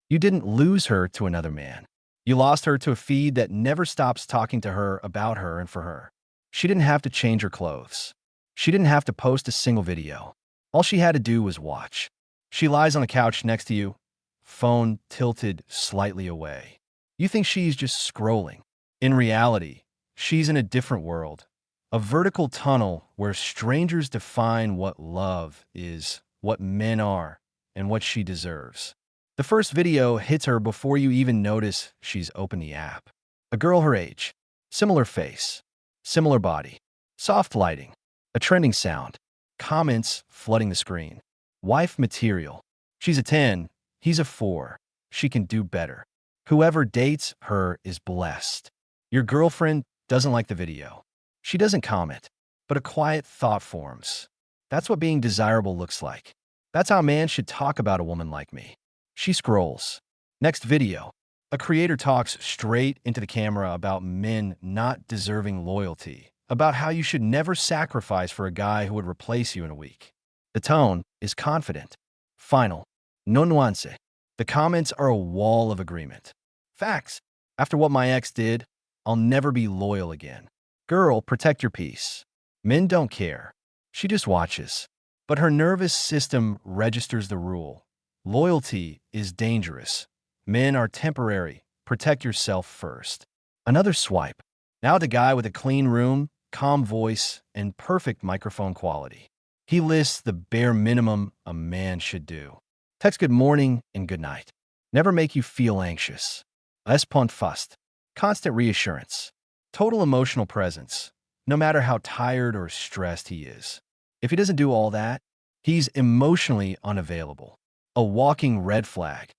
You didn't lose her to another man. You lost her to a feed that never stops talking to her about her and for her. She didn't have to change her clothes. She didn't have to post a single video. All she had to do was watch. She lies on the couch next to you, phone tilted slightly away. You think she's just scrolling. In reality, she's in a different world, a vertical tunnel where strangers define what love is, what men are, and what she deserves. The first video hits her before you even notice she's opened the app. A girl her age, similar face, similar body, soft lighting, a trending sound, comments flooding the screen. Wife material. She's a 10, he's a 4. She can do better. Whoever dates her is blessed. Your girlfriend doesn't like the video. She doesn't comment, but a quiet thought forms. That's what being desirable looks like. That's how a man should talk about a woman like me. She scrolls. Next video. A creator talks straight into the camera about men not deserving loyalty, about how you should never sacrifice for a guy who would replace you in a week. The tone is confident. Final. No nuance. The comments are a wall of agreement. Facts. After what my ex did, I'll never be loyal again. Girl, protect your peace. Men don't care. She just watches. But her nervous system registers the rule. Loyalty is dangerous. Men are temporary. Protect yourself first. Another swipe. Now the guy with a clean room, calm voice, and perfect microphone quality. He lists the bare minimum a man should do. Text good morning and good night. Never make you feel anxious. Espont fast. Constant reassurance. Total emotional presence, no matter how tired or stressed he is. If he doesn't do all that, he's emotionally unavailable. A walking red flag.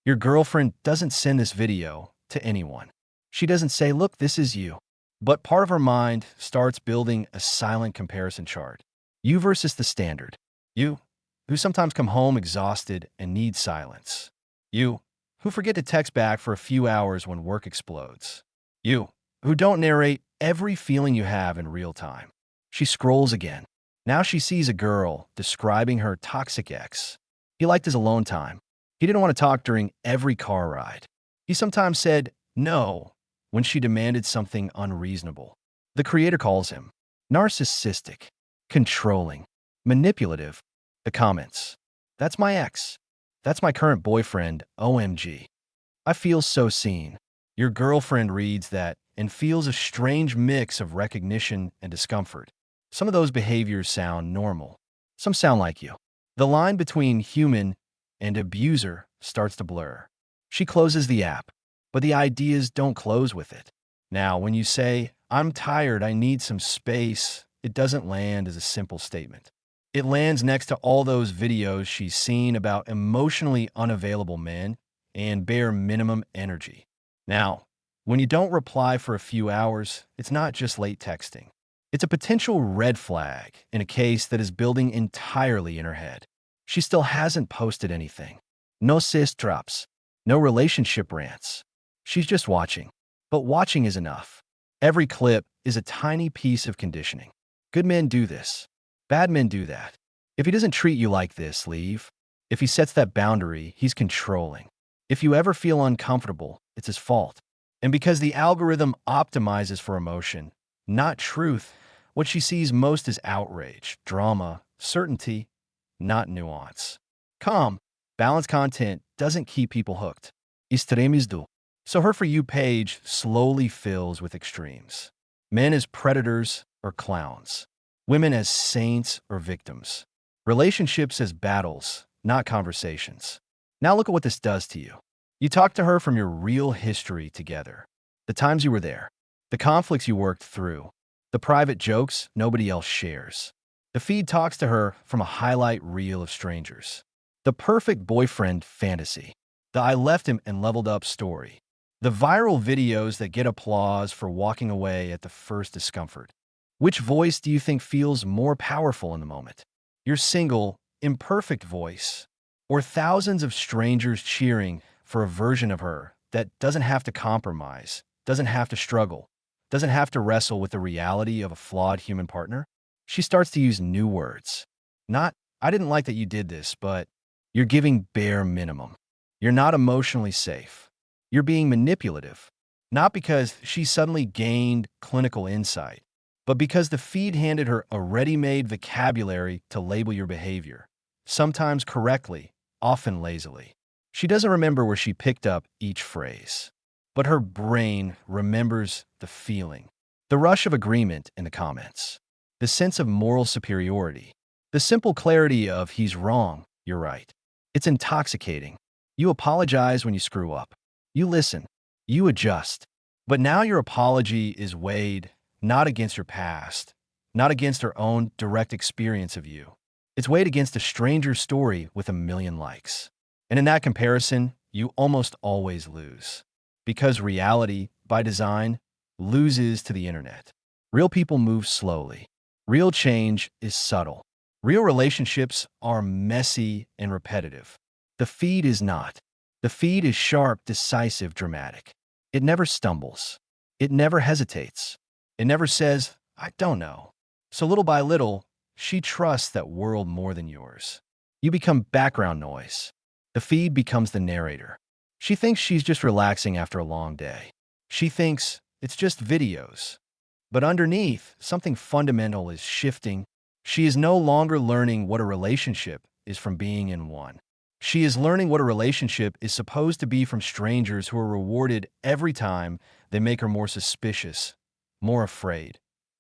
Your girlfriend doesn't send this video to anyone. She doesn't say, look, this is you. But part of her mind starts building a silent comparison chart. You versus the standard. You, who sometimes come home exhausted and need silence. You, who forget to text back for a few hours when work explodes. You, who don't narrate every feeling you have in real time. She scrolls again. Now she sees a girl describing her toxic ex. He liked his alone time. He didn't want to talk during every car ride. He sometimes said no when she demanded something unreasonable. The creator calls him narcissistic, controlling, manipulative. The comments. That's my ex. That's my current boyfriend, OMG. I feel so seen. Your girlfriend reads that and feels a strange mix of recognition and discomfort. Some of those behaviors sound normal. Some sound like you. The line between human and abuser starts to blur. She closes the app, but the ideas don't close with it. Now, when you say, I'm tired, I need some space, it doesn't land as a simple statement. It lands next to all those videos she's seen about emotionally unavailable men and bare minimum energy. Now, when you don't reply for a few hours, it's not just late texting. It's a potential red flag in a case that is building entirely in her head. She still hasn't posted anything. No sis drops. No relationship rants. She's just watching. But watching is enough. Every clip is a tiny piece of conditioning. Good men do this. Bad men do that. If he doesn't treat you like this, leave. If he sets that boundary, he's controlling. If you ever feel uncomfortable, it's his fault. And because the algorithm optimizes for emotion, not truth, what she sees most is outrage, drama, certainty, not nuance. Calm, balanced content doesn't keep people hooked. Extremes do. So her For You page slowly fills with extremes. Men as predators or clowns. Women as saints or victims. Relationships as battles, not conversations. Now look at what this does to you. You talk to her from your real history together. The times you were there. The conflicts you worked through. The private jokes nobody else shares. The feed talks to her from a highlight reel of strangers. The perfect boyfriend fantasy. The I left him and leveled up story. The viral videos that get applause for walking away at the first discomfort. Which voice do you think feels more powerful in the moment? Your single, imperfect voice, or thousands of strangers cheering for a version of her that doesn't have to compromise, doesn't have to struggle, doesn't have to wrestle with the reality of a flawed human partner? She starts to use new words. Not, I didn't like that you did this, but you're giving bare minimum. You're not emotionally safe. You're being manipulative. Not because she suddenly gained clinical insight, but because the feed handed her a ready-made vocabulary to label your behavior, sometimes correctly, often lazily. She doesn't remember where she picked up each phrase, but her brain remembers the feeling, the rush of agreement in the comments, the sense of moral superiority, the simple clarity of he's wrong, you're right. It's intoxicating. You apologize when you screw up. You listen. You adjust. But now your apology is weighed not against your past, not against her own direct experience of you. It's weighed against a stranger's story with a million likes. And in that comparison, you almost always lose. Because reality, by design, loses to the internet. Real people move slowly. Real change is subtle. Real relationships are messy and repetitive. The feed is not. The feed is sharp, decisive, dramatic. It never stumbles. It never hesitates. It never says, I don't know. So little by little, she trusts that world more than yours. You become background noise. The feed becomes the narrator. She thinks she's just relaxing after a long day. She thinks it's just videos. But underneath, something fundamental is shifting. She is no longer learning what a relationship is from being in one. She is learning what a relationship is supposed to be from strangers who are rewarded every time they make her more suspicious, more afraid,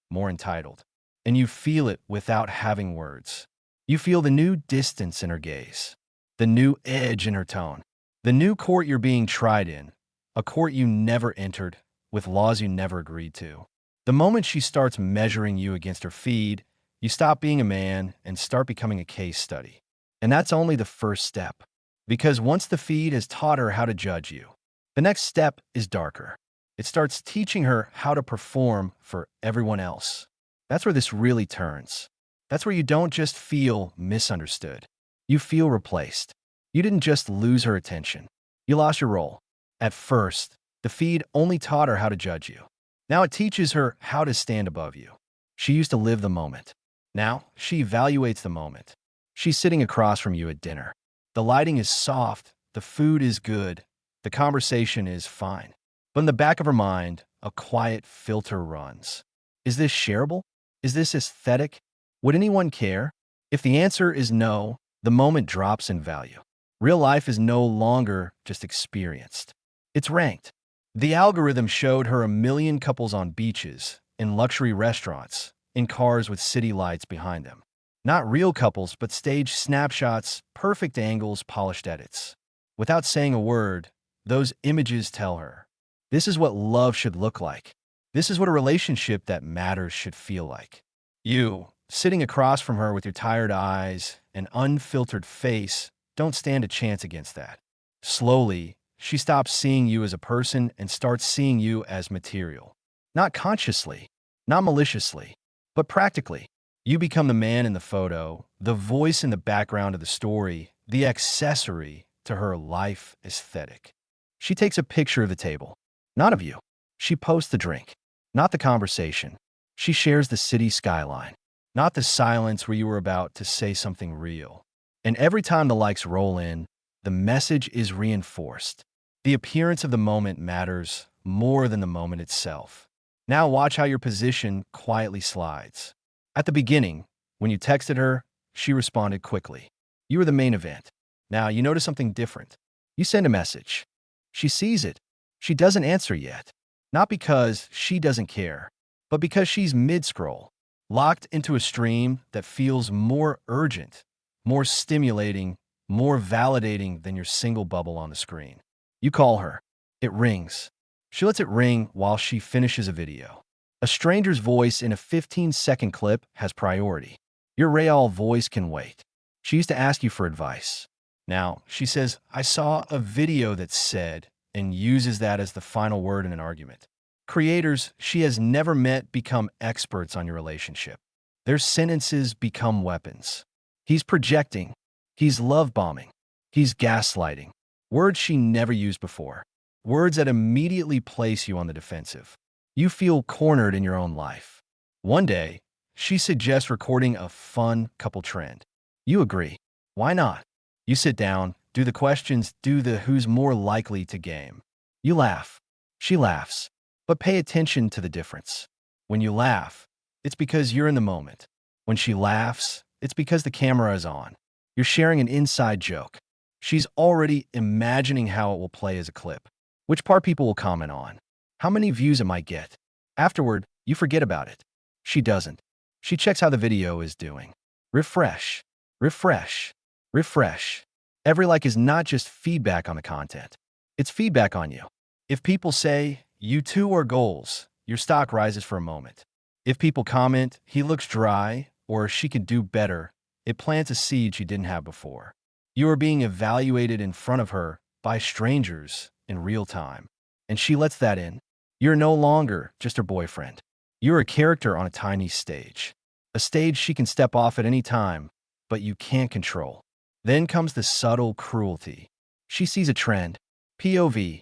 more entitled. And you feel it without having words. You feel the new distance in her gaze, the new edge in her tone, the new court you're being tried in, a court you never entered, with laws you never agreed to. The moment she starts measuring you against her feed, you stop being a man and start becoming a case study. And that's only the first step. Because once the feed has taught her how to judge you, the next step is darker. It starts teaching her how to perform for everyone else. That's where this really turns. That's where you don't just feel misunderstood. You feel replaced. You didn't just lose her attention. You lost your role. At first, the feed only taught her how to judge you. Now it teaches her how to stand above you. She used to live the moment. Now she evaluates the moment. She's sitting across from you at dinner. The lighting is soft, the food is good, the conversation is fine. But in the back of her mind, a quiet filter runs. Is this shareable? Is this aesthetic? Would anyone care? If the answer is no, the moment drops in value. Real life is no longer just experienced. It's ranked. The algorithm showed her a million couples on beaches, in luxury restaurants, in cars with city lights behind them. Not real couples, but staged snapshots, perfect angles, polished edits. Without saying a word, those images tell her, this is what love should look like. This is what a relationship that matters should feel like. You, sitting across from her with your tired eyes and unfiltered face, don't stand a chance against that. Slowly, she stops seeing you as a person and starts seeing you as material. Not consciously, not maliciously, but practically. You become the man in the photo, the voice in the background of the story, the accessory to her life aesthetic. She takes a picture of the table, not of you. She posts the drink, not the conversation. She shares the city skyline, not the silence where you were about to say something real. And every time the likes roll in, the message is reinforced. The appearance of the moment matters more than the moment itself. Now watch how your position quietly slides. At the beginning, when you texted her, she responded quickly. You were the main event. Now you notice something different. You send a message. She sees it. She doesn't answer yet. Not because she doesn't care, but because she's mid-scroll, locked into a stream that feels more urgent, more stimulating, more validating than your single bubble on the screen. You call her. It rings. She lets it ring while she finishes a video. A stranger's voice in a 15-second clip has priority. Your real voice can wait. She used to ask you for advice. Now, she says, I saw a video that said, and uses that as the final word in an argument. Creators she has never met become experts on your relationship. Their sentences become weapons. He's projecting. He's love bombing. He's gaslighting. Words she never used before. Words that immediately place you on the defensive. You feel cornered in your own life. One day, she suggests recording a fun couple trend. You agree. Why not? You sit down, Do the questions, do the who's more likely to game. You laugh. She laughs. But pay attention to the difference. When you laugh, it's because you're in the moment. When she laughs, it's because the camera is on. You're sharing an inside joke. She's already imagining how it will play as a clip. Which part people will comment on. How many views it might get. Afterward, you forget about it. She doesn't. She checks how the video is doing. Refresh. Refresh. Refresh. Every like is not just feedback on the content. It's feedback on you. If people say, you two are goals, your stock rises for a moment. If people comment, he looks dry, or she could do better, it plants a seed she didn't have before. You are being evaluated in front of her by strangers in real time. And she lets that in. You're no longer just her boyfriend. You're a character on a tiny stage. A stage she can step off at any time, but you can't control. Then comes the subtle cruelty. She sees a trend. POV.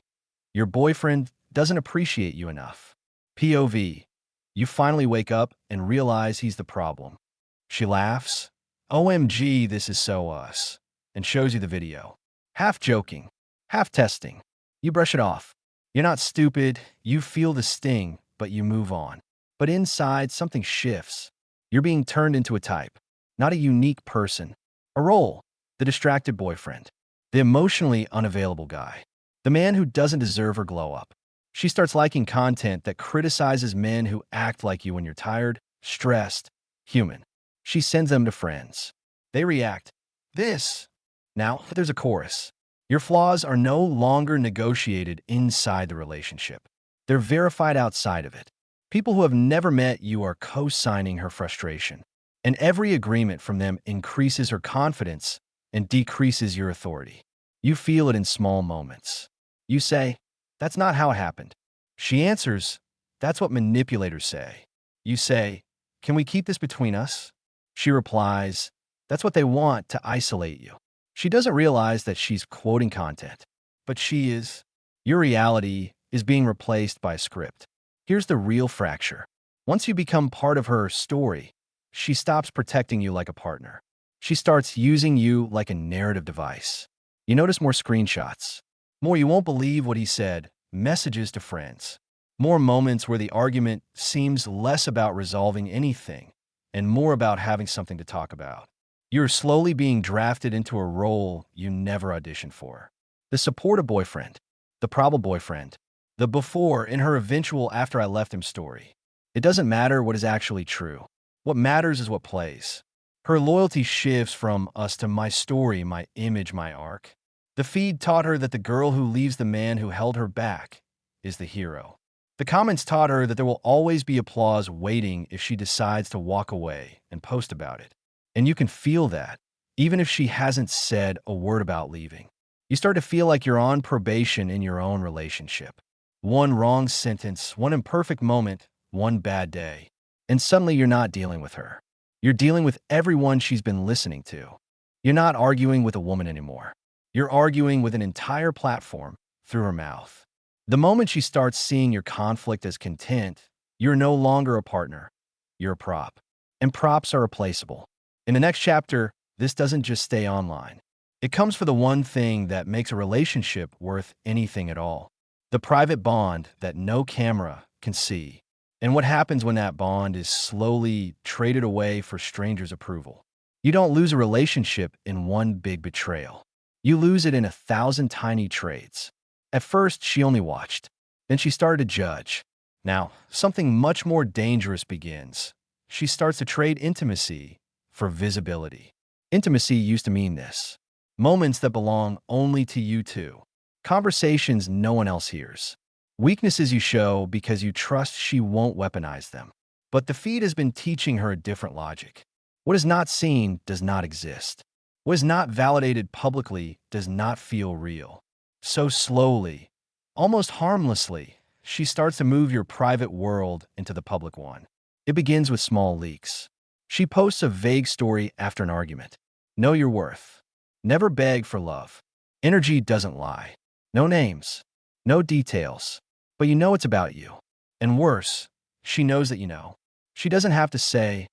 Your boyfriend doesn't appreciate you enough. POV. You finally wake up and realize he's the problem. She laughs. OMG, this is so us. And shows you the video. Half joking. Half testing. You brush it off. You're not stupid. You feel the sting, but you move on. But inside, something shifts. You're being turned into a type. Not a unique person. A role. The distracted boyfriend. The emotionally unavailable guy. The man who doesn't deserve her glow up. She starts liking content that criticizes men who act like you when you're tired, stressed, human. She sends them to friends. They react. This. Now, there's a chorus. Your flaws are no longer negotiated inside the relationship. They're verified outside of it. People who have never met you are co-signing her frustration. And every agreement from them increases her confidence and decreases your authority. You feel it in small moments. You say, that's not how it happened. She answers, that's what manipulators say. You say, can we keep this between us? She replies, that's what they want to isolate you. She doesn't realize that she's quoting content, but she is. Your reality is being replaced by a script. Here's the real fracture. Once you become part of her story, she stops protecting you like a partner. She starts using you like a narrative device. You notice more screenshots. More you won't believe what he said, messages to friends. More moments where the argument seems less about resolving anything and more about having something to talk about. You're slowly being drafted into a role you never auditioned for. The supportive boyfriend, the probable boyfriend, the before in her eventual after I left him story. It doesn't matter what is actually true. What matters is what plays. Her loyalty shifts from us to my story, my image, my arc. The feed taught her that the girl who leaves the man who held her back is the hero. The comments taught her that there will always be applause waiting if she decides to walk away and post about it. And you can feel that, even if she hasn't said a word about leaving. You start to feel like you're on probation in your own relationship. One wrong sentence, one imperfect moment, one bad day. And suddenly you're not dealing with her. You're dealing with everyone she's been listening to. You're not arguing with a woman anymore. You're arguing with an entire platform through her mouth. The moment she starts seeing your conflict as content, you're no longer a partner. You're a prop. And props are replaceable. In the next chapter, this doesn't just stay online. It comes for the one thing that makes a relationship worth anything at all. The private bond that no camera can see. And what happens when that bond is slowly traded away for strangers' approval? You don't lose a relationship in one big betrayal. You lose it in 1,000 tiny trades. At first, she only watched. Then she started to judge. Now, something much more dangerous begins. She starts to trade intimacy for visibility. Intimacy used to mean this. Moments that belong only to you two. Conversations no one else hears. Weaknesses you show because you trust she won't weaponize them. But the feed has been teaching her a different logic. What is not seen does not exist. What is not validated publicly does not feel real. So slowly, almost harmlessly, she starts to move your private world into the public one. It begins with small leaks. She posts a vague story after an argument. Know your worth. Never beg for love. Energy doesn't lie. No names. No details. But you know it's about you. And worse, she knows that you know. She doesn't have to say,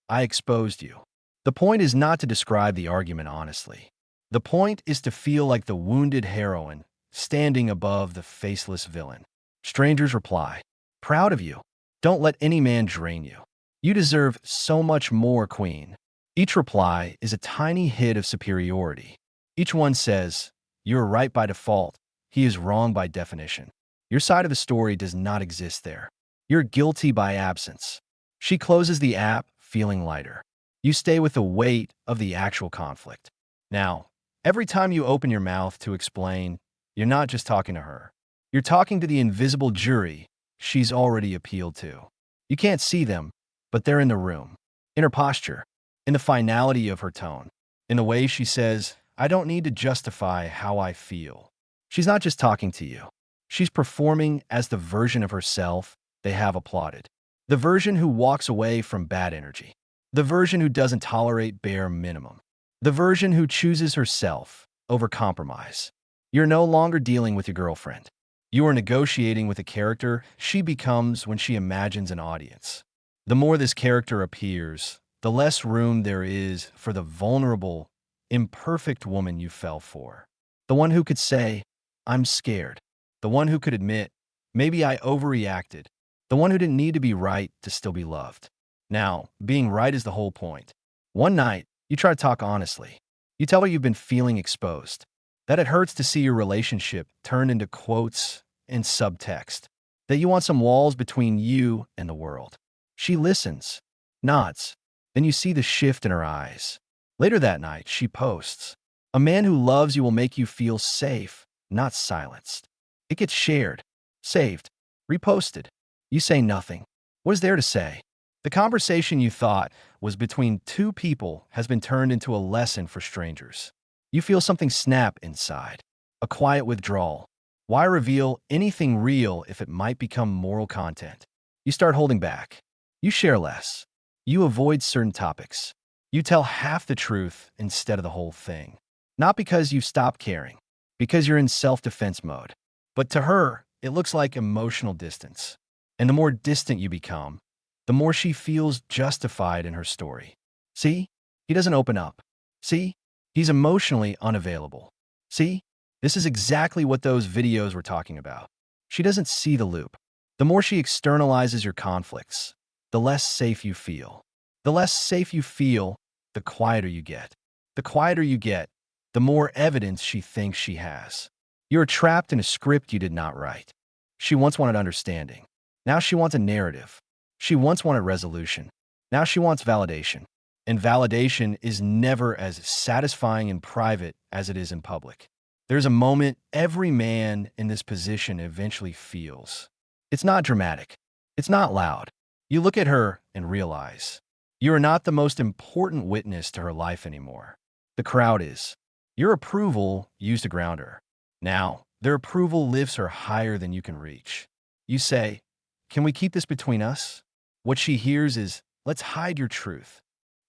I exposed you. The point is not to describe the argument honestly. The point is to feel like the wounded heroine standing above the faceless villain. Strangers reply, "Proud of you. Don't let any man drain you. You deserve so much more, queen." Each reply is a tiny hit of superiority. Each one says, "You're right by default. He is wrong by definition." Your side of the story does not exist there. You're guilty by absence. She closes the app, feeling lighter. You stay with the weight of the actual conflict. Now, every time you open your mouth to explain, you're not just talking to her. You're talking to the invisible jury she's already appealed to. You can't see them, but they're in the room. In her posture, in the finality of her tone, in the way she says, "I don't need to justify how I feel." She's not just talking to you. She's performing as the version of herself they have applauded. The version who walks away from bad energy. The version who doesn't tolerate bare minimum. The version who chooses herself over compromise. You're no longer dealing with your girlfriend. You are negotiating with a character she becomes when she imagines an audience. The more this character appears, the less room there is for the vulnerable, imperfect woman you fell for. The one who could say, "I'm scared." The one who could admit, "Maybe I overreacted." The one who didn't need to be right to still be loved. Now, being right is the whole point. One night, you try to talk honestly. You tell her you've been feeling exposed, that it hurts to see your relationship turned into quotes and subtext, that you want some walls between you and the world. She listens, nods, then you see the shift in her eyes. Later that night, she posts, "A man who loves you will make you feel safe, not silenced." It gets shared, saved, reposted. You say nothing. What is there to say? The conversation you thought was between two people has been turned into a lesson for strangers. You feel something snap inside, a quiet withdrawal. Why reveal anything real if it might become moral content? You start holding back. You share less. You avoid certain topics. You tell half the truth instead of the whole thing. Not because you've stopped caring, because you're in self-defense mode. But to her, it looks like emotional distance. And the more distant you become, the more she feels justified in her story. See, he doesn't open up. See, he's emotionally unavailable. See, this is exactly what those videos were talking about. She doesn't see the loop. The more she externalizes your conflicts, the less safe you feel. The less safe you feel, the quieter you get. The quieter you get, the more evidence she thinks she has. You're trapped in a script you did not write. She once wanted understanding. Now she wants a narrative. She once wanted resolution. Now she wants validation. And validation is never as satisfying in private as it is in public. There's a moment every man in this position eventually feels. It's not dramatic. It's not loud. You look at her and realize you are not the most important witness to her life anymore. The crowd is. Your approval used to ground her. Now, their approval lifts her higher than you can reach. You say, "Can we keep this between us?" What she hears is, "Let's hide your truth."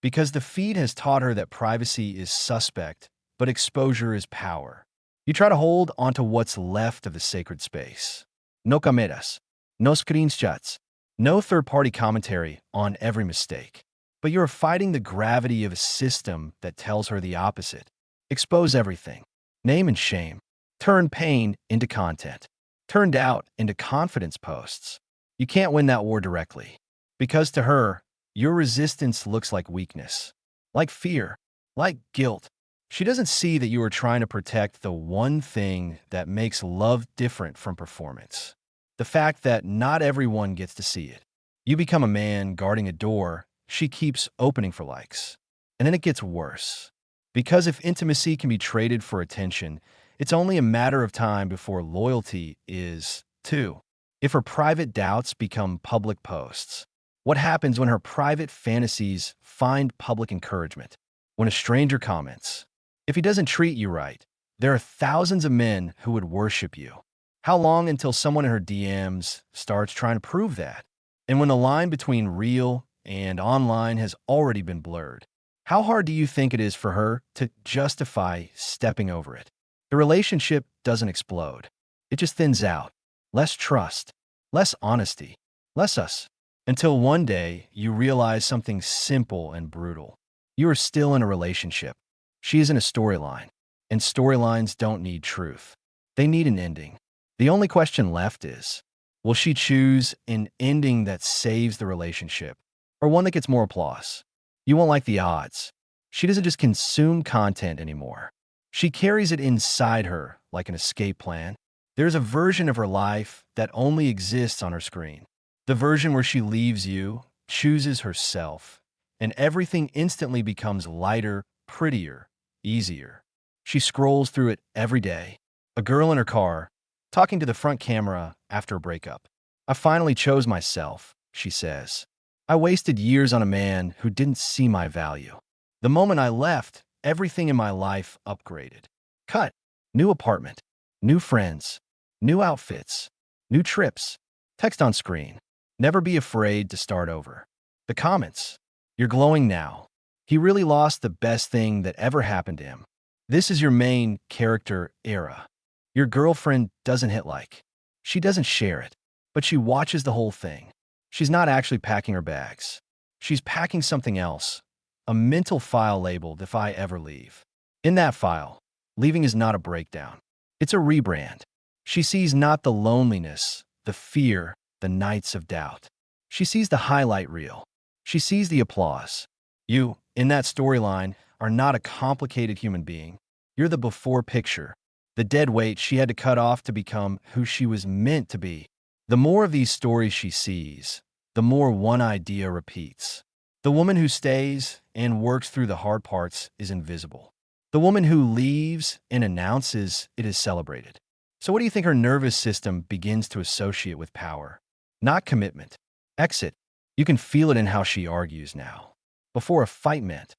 Because the feed has taught her that privacy is suspect, but exposure is power. You try to hold onto what's left of the sacred space. No cameras, no screenshots, no third-party commentary on every mistake. But you're fighting the gravity of a system that tells her the opposite. Expose everything. Name and shame. Turn pain into content. Turn doubt into confidence posts. You can't win that war directly. Because to her, your resistance looks like weakness, like fear, like guilt. She doesn't see that you are trying to protect the one thing that makes love different from performance. The fact that not everyone gets to see it. You become a man guarding a door she keeps opening for likes. And then it gets worse. Because if intimacy can be traded for attention, it's only a matter of time before loyalty is, too. If her private doubts become public posts, what happens when her private fantasies find public encouragement? When a stranger comments, "If he doesn't treat you right, there are thousands of men who would worship you." How long until someone in her DMs starts trying to prove that? And when the line between real and online has already been blurred, how hard do you think it is for her to justify stepping over it? The relationship doesn't explode. It just thins out. Less trust, less honesty, less us. Until one day, you realize something simple and brutal. You are still in a relationship. She is in a storyline. And storylines don't need truth. They need an ending. The only question left is, will she choose an ending that saves the relationship or one that gets more applause? You won't like the odds. She doesn't just consume content anymore. She carries it inside her like an escape plan. There's a version of her life that only exists on her screen. The version where she leaves you, chooses herself, and everything instantly becomes lighter, prettier, easier. She scrolls through it every day. A girl in her car, talking to the front camera after a breakup. I finally chose myself, she says. I wasted years on a man who didn't see my value. The moment I left, everything in my life upgraded. Cut. New apartment. New friends. New outfits. New trips. Text on screen. Never be afraid to start over. The comments. You're glowing now. He really lost the best thing that ever happened to him. This is your main character era. Your girlfriend doesn't hit like. She doesn't share it, but she watches the whole thing. She's not actually packing her bags. She's packing something else, a mental file labeled "If I Ever Leave." In that file, leaving is not a breakdown. It's a rebrand. She sees not the loneliness, the fear, the nights of doubt. She sees the highlight reel. She sees the applause. You, in that storyline, are not a complicated human being. You're the before picture, the dead weight she had to cut off to become who she was meant to be. The more of these stories she sees, the more one idea repeats. The woman who stays and works through the hard parts is invisible. The woman who leaves and announces it is celebrated. So what do you think her nervous system begins to associate with power? Not commitment. Exit. You can feel it in how she argues now. Before, a fight meant,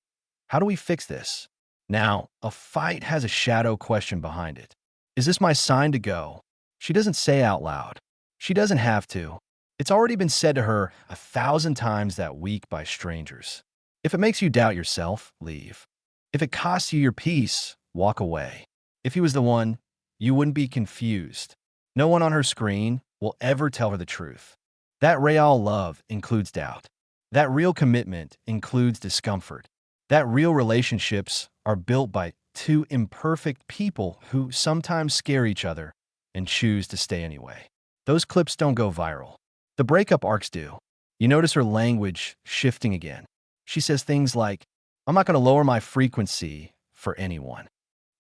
how do we fix this? Now, a fight has a shadow question behind it. Is this my sign to go? She doesn't say out loud. She doesn't have to. It's already been said to her 1,000 times that week by strangers. If it makes you doubt yourself, leave. If it costs you your peace, walk away. If he was the one, you wouldn't be confused. No one on her screen will ever tell her the truth. That real love includes doubt. That real commitment includes discomfort. That real relationships are built by two imperfect people who sometimes scare each other and choose to stay anyway. Those clips don't go viral. The breakup arcs do. You notice her language shifting again. She says things like, I'm not going to lower my frequency for anyone.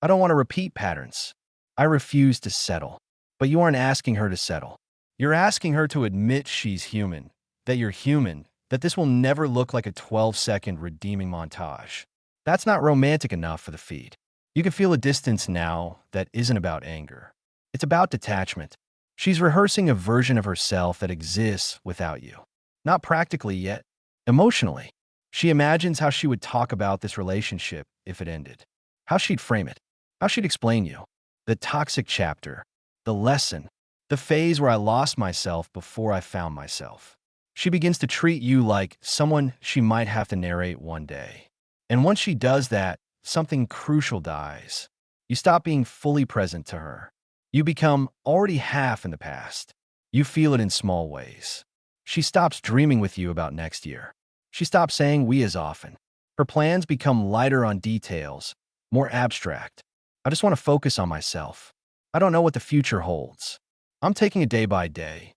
I don't want to repeat patterns. I refuse to settle. But you aren't asking her to settle. You're asking her to admit she's human, that you're human, that this will never look like a 12-second redeeming montage. That's not romantic enough for the feed. You can feel a distance now that isn't about anger. It's about detachment. She's rehearsing a version of herself that exists without you. Not practically yet, emotionally. She imagines how she would talk about this relationship if it ended. How she'd frame it. How she'd explain you. The toxic chapter. The lesson. The phase where I lost myself before I found myself. She begins to treat you like someone she might have to narrate one day. And once she does that, something crucial dies. You stop being fully present to her. You become already half in the past. You feel it in small ways. She stops dreaming with you about next year. She stops saying we as often. Her plans become lighter on details, more abstract. I just want to focus on myself. I don't know what the future holds. I'm taking it day by day.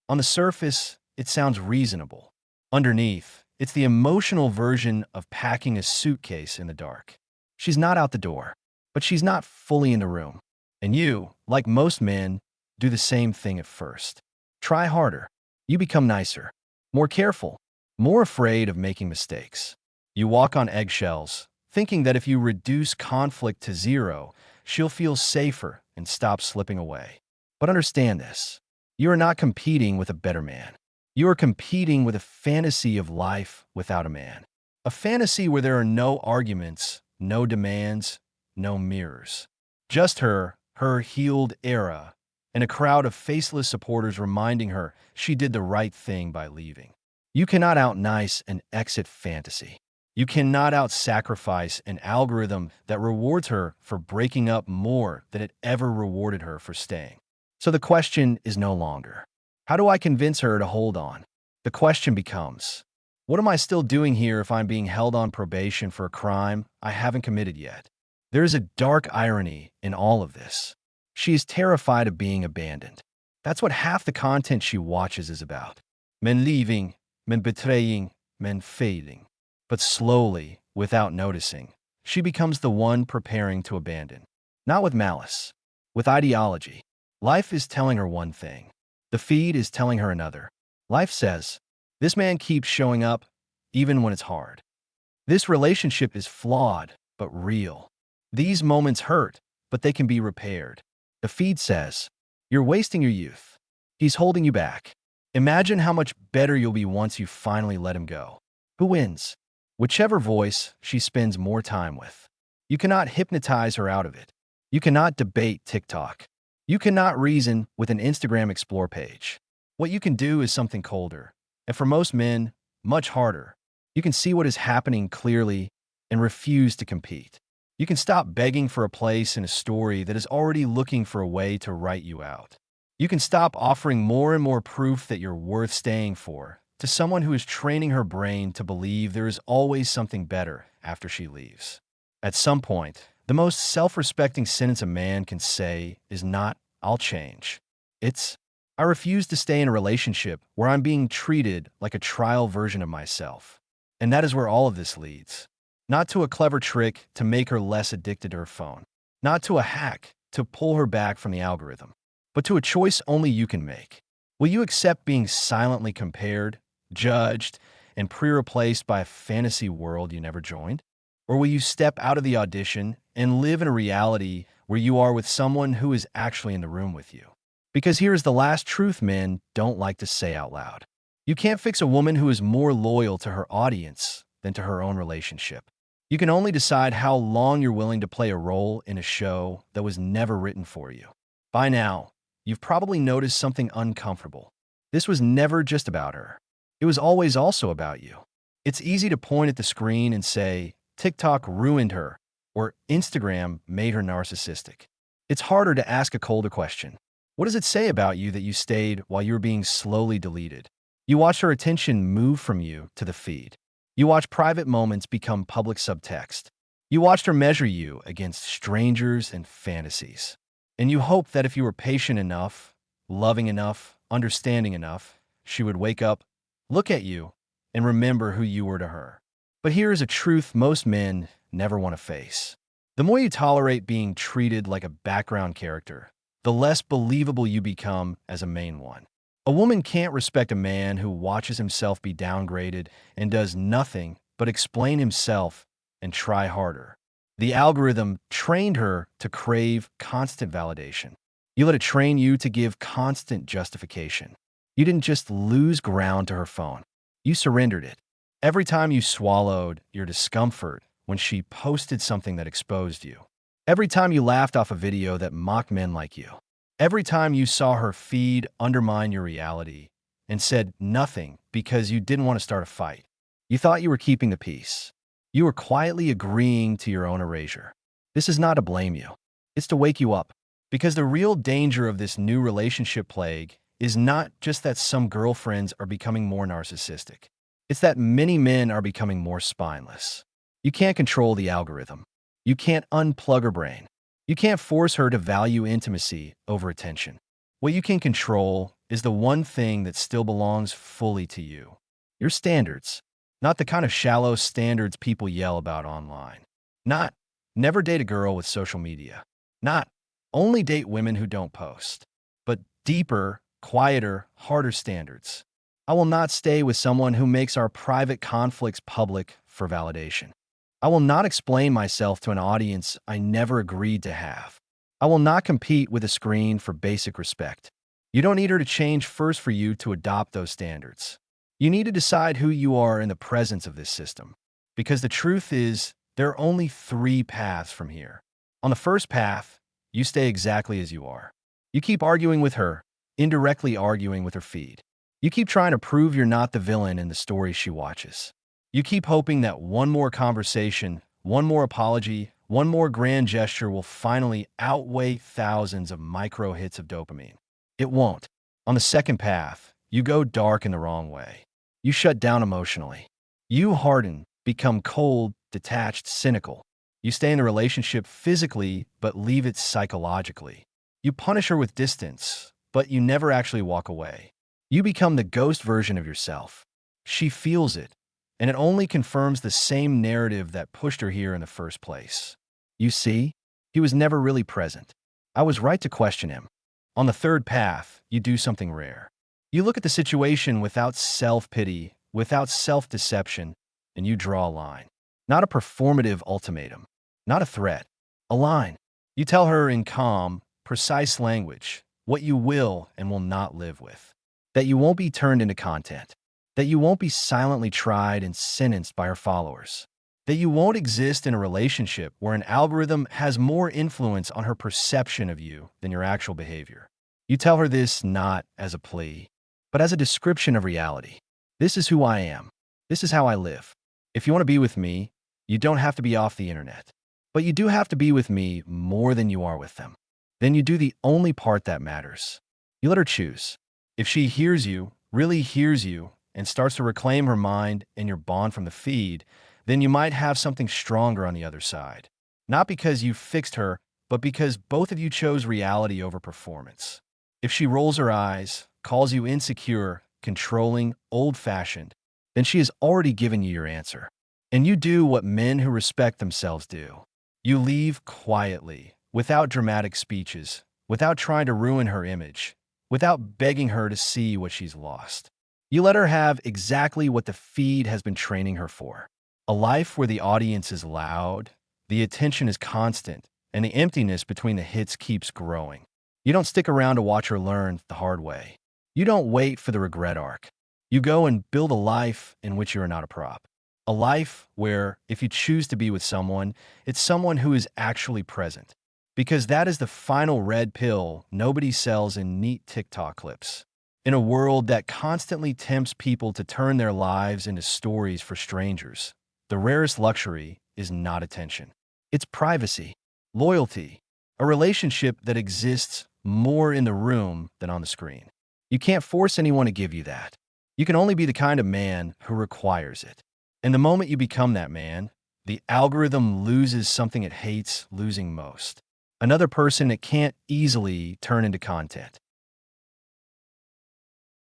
On the surface, it sounds reasonable. Underneath, it's the emotional version of packing a suitcase in the dark. She's not out the door, but she's not fully in the room. And you, like most men, do the same thing at first. Try harder. You become nicer, more careful, more afraid of making mistakes. You walk on eggshells, thinking that if you reduce conflict to zero, she'll feel safer and stop slipping away. But understand this. You are not competing with a better man. You are competing with a fantasy of life without a man. A fantasy where there are no arguments, no demands, no mirrors. Just her healed era, and a crowd of faceless supporters reminding her she did the right thing by leaving. You cannot out-nice an exit fantasy. You cannot out-sacrifice an algorithm that rewards her for breaking up more than it ever rewarded her for staying. So the question is no longer, how do I convince her to hold on? The question becomes, what am I still doing here if I'm being held on probation for a crime I haven't committed yet? There is a dark irony in all of this. She is terrified of being abandoned. That's what half the content she watches is about. Men leaving, men betraying, men fading. But slowly, without noticing, she becomes the one preparing to abandon. Not with malice, with ideology. Life is telling her one thing. The feed is telling her another. Life says, this man keeps showing up, even when it's hard. This relationship is flawed, but real. These moments hurt, but they can be repaired. The feed says, you're wasting your youth. He's holding you back. Imagine how much better you'll be once you finally let him go. Who wins? Whichever voice she spends more time with. You cannot hypnotize her out of it. You cannot debate TikTok. You cannot reason with an Instagram Explore page. What you can do is something colder, and for most men, much harder. You can see what is happening clearly and refuse to compete. You can stop begging for a place in a story that is already looking for a way to write you out. You can stop offering more and more proof that you're worth staying for to someone who is training her brain to believe there is always something better after she leaves. At some point, the most self-respecting sentence a man can say is not, I'll change. It's, I refuse to stay in a relationship where I'm being treated like a trial version of myself. And that is where all of this leads. Not to a clever trick to make her less addicted to her phone. Not to a hack to pull her back from the algorithm. But to a choice only you can make. Will you accept being silently compared, judged, and pre-replaced by a fantasy world you never joined? Or will you step out of the audition and live in a reality where you are with someone who is actually in the room with you? Because here is the last truth men don't like to say out loud. You can't fix a woman who is more loyal to her audience than to her own relationship. You can only decide how long you're willing to play a role in a show that was never written for you. By now, you've probably noticed something uncomfortable. This was never just about her. It was always also about you. It's easy to point at the screen and say, TikTok ruined her, or Instagram made her narcissistic. It's harder to ask a colder question. What does it say about you that you stayed while you were being slowly deleted? You watched her attention move from you to the feed. You watched private moments become public subtext. You watched her measure you against strangers and fantasies. And you hoped that if you were patient enough, loving enough, understanding enough, she would wake up, look at you, and remember who you were to her. But here is a truth most men never want to face. The more you tolerate being treated like a background character, the less believable you become as a main one. A woman can't respect a man who watches himself be downgraded and does nothing but explain himself and try harder. The algorithm trained her to crave constant validation. You let it train you to give constant justification. You didn't just lose ground to her phone. You surrendered it. Every time you swallowed your discomfort when she posted something that exposed you. Every time you laughed off a video that mocked men like you. Every time you saw her feed undermine your reality and said nothing because you didn't want to start a fight. You thought you were keeping the peace. You were quietly agreeing to your own erasure. This is not to blame you. It's to wake you up. Because the real danger of this new relationship plague is not just that some girlfriends are becoming more narcissistic. It's that many men are becoming more spineless. You can't control the algorithm. You can't unplug her brain. You can't force her to value intimacy over attention. What you can control is the one thing that still belongs fully to you. Your standards. Not the kind of shallow standards people yell about online. Not, never date a girl with social media. Not, only date women who don't post. But deeper, quieter, harder standards. I will not stay with someone who makes our private conflicts public for validation. I will not explain myself to an audience I never agreed to have. I will not compete with a screen for basic respect. You don't need her to change first for you to adopt those standards. You need to decide who you are in the presence of this system. Because the truth is, there are only 3 paths from here. On the first path, you stay exactly as you are. You keep arguing with her, indirectly arguing with her feed. You keep trying to prove you're not the villain in the stories she watches. You keep hoping that one more conversation, one more apology, one more grand gesture will finally outweigh thousands of micro hits of dopamine. It won't. On the second path, you go dark in the wrong way. You shut down emotionally. You harden, become cold, detached, cynical. You stay in the relationship physically, but leave it psychologically. You punish her with distance, but you never actually walk away. You become the ghost version of yourself. She feels it, and it only confirms the same narrative that pushed her here in the first place. You see, he was never really present. I was right to question him. On the third path, you do something rare. You look at the situation without self-pity, without self-deception, and you draw a line. Not a performative ultimatum, not a threat, a line. You tell her in calm, precise language what you will and will not live with. That you won't be turned into content. That you won't be silently tried and sentenced by her followers. That you won't exist in a relationship where an algorithm has more influence on her perception of you than your actual behavior. You tell her this not as a plea, but as a description of reality. This is who I am. This is how I live. If you want to be with me, you don't have to be off the internet. But you do have to be with me more than you are with them. Then you do the only part that matters. You let her choose. If she hears you, really hears you, and starts to reclaim her mind and your bond from the feed, then you might have something stronger on the other side. Not because you fixed her, but because both of you chose reality over performance. If she rolls her eyes, calls you insecure, controlling, old-fashioned, then she has already given you your answer. And you do what men who respect themselves do. You leave quietly, without dramatic speeches, without trying to ruin her image, without begging her to see what she's lost. You let her have exactly what the feed has been training her for. A life where the audience is loud, the attention is constant, and the emptiness between the hits keeps growing. You don't stick around to watch her learn the hard way. You don't wait for the regret arc. You go and build a life in which you are not a prop. A life where, if you choose to be with someone, it's someone who is actually present. Because that is the final red pill nobody sells in neat TikTok clips. In a world that constantly tempts people to turn their lives into stories for strangers, the rarest luxury is not attention. It's privacy, loyalty, a relationship that exists more in the room than on the screen. You can't force anyone to give you that. You can only be the kind of man who requires it. And the moment you become that man, the algorithm loses something it hates losing most. Another person it can't easily turn into content.